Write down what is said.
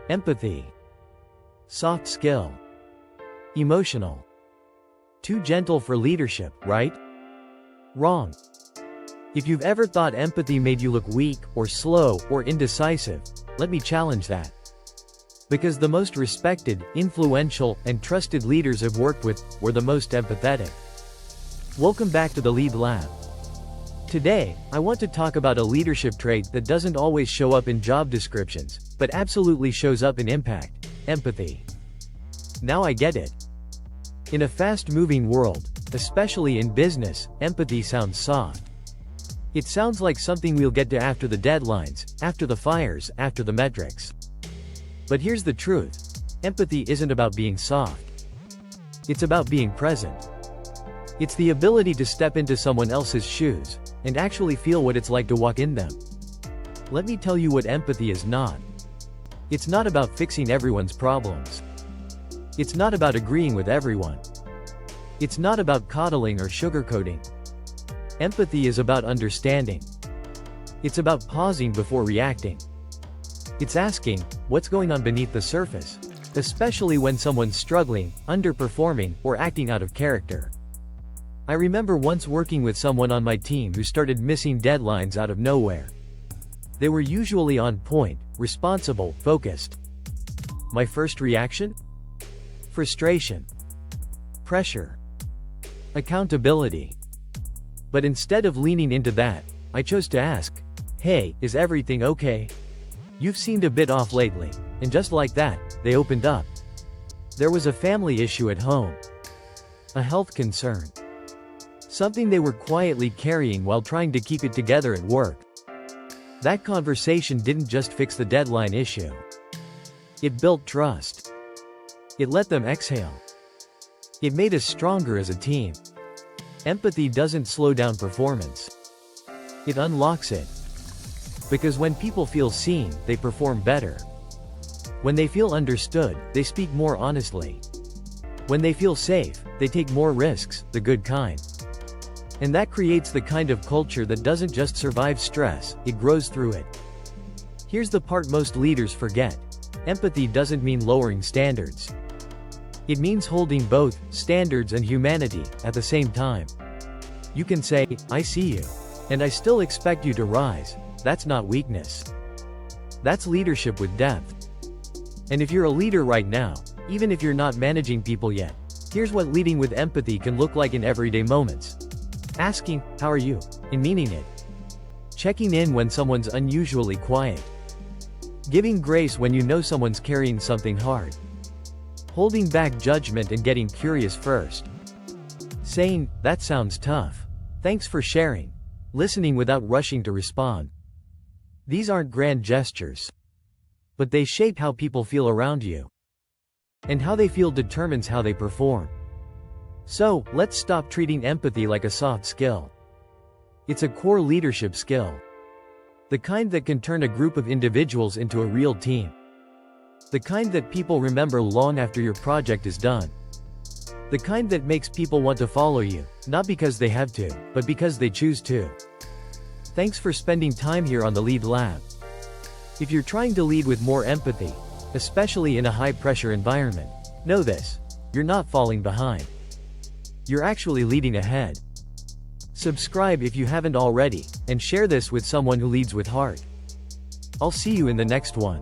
Empathy. Soft skill. Emotional. Too gentle for leadership, right? Wrong. If you've ever thought empathy made you look weak, or slow, or indecisive, let me challenge that. Because the most respected, influential, and trusted leaders I've worked with were the most empathetic. Welcome back to the Lead Lab. Today, I want to talk about a leadership trait that doesn't always show up in job descriptions, but absolutely shows up in impact: empathy. Now I get it. In a fast-moving world, especially in business, empathy sounds soft. It sounds like something we'll get to after the deadlines, after the fires, after the metrics. But here's the truth. Empathy isn't about being soft. It's about being present. It's the ability to step into someone else's shoes, and actually feel what it's like to walk in them. Let me tell you what empathy is not. It's not about fixing everyone's problems. It's not about agreeing with everyone. It's not about coddling or sugarcoating. Empathy is about understanding. It's about pausing before reacting. It's asking, what's going on beneath the surface? Especially when someone's struggling, underperforming, or acting out of character. I remember once working with someone on my team who started missing deadlines out of nowhere. They were usually on point, responsible, focused. My first reaction? Frustration. Pressure. Accountability. But instead of leaning into that, I chose to ask, "Hey, is everything okay? You've seemed a bit off lately." And just like that, they opened up. There was a family issue at home. A health concern. Something they were quietly carrying while trying to keep it together at work. That conversation didn't just fix the deadline issue. It built trust. It let them exhale. It made us stronger as a team. Empathy doesn't slow down performance. It unlocks it. Because when people feel seen, they perform better. When they feel understood, they speak more honestly. When they feel safe, they take more risks, the good kind. And that creates the kind of culture that doesn't just survive stress, it grows through it. Here's the part most leaders forget. Empathy doesn't mean lowering standards. It means holding both standards and humanity at the same time. You can say, "I see you. And I still expect you to rise." That's not weakness. That's leadership with depth. And if you're a leader right now, even if you're not managing people yet, here's what leading with empathy can look like in everyday moments. Asking, "How are you?" and meaning it. Checking in when someone's unusually quiet. Giving grace when you know someone's carrying something hard. Holding back judgment and getting curious first. Saying, "That sounds tough. Thanks for sharing." Listening without rushing to respond. These aren't grand gestures. But they shape how people feel around you. And how they feel determines how they perform. So, let's stop treating empathy like a soft skill. It's a core leadership skill. The kind that can turn a group of individuals into a real team. The kind that people remember long after your project is done. The kind that makes people want to follow you, not because they have to, but because they choose to. Thanks for spending time here on the Lead Lab. If you're trying to lead with more empathy, especially in a high-pressure environment, know this: you're not falling behind. You're actually leading ahead. Subscribe if you haven't already, and share this with someone who leads with heart. I'll see you in the next one.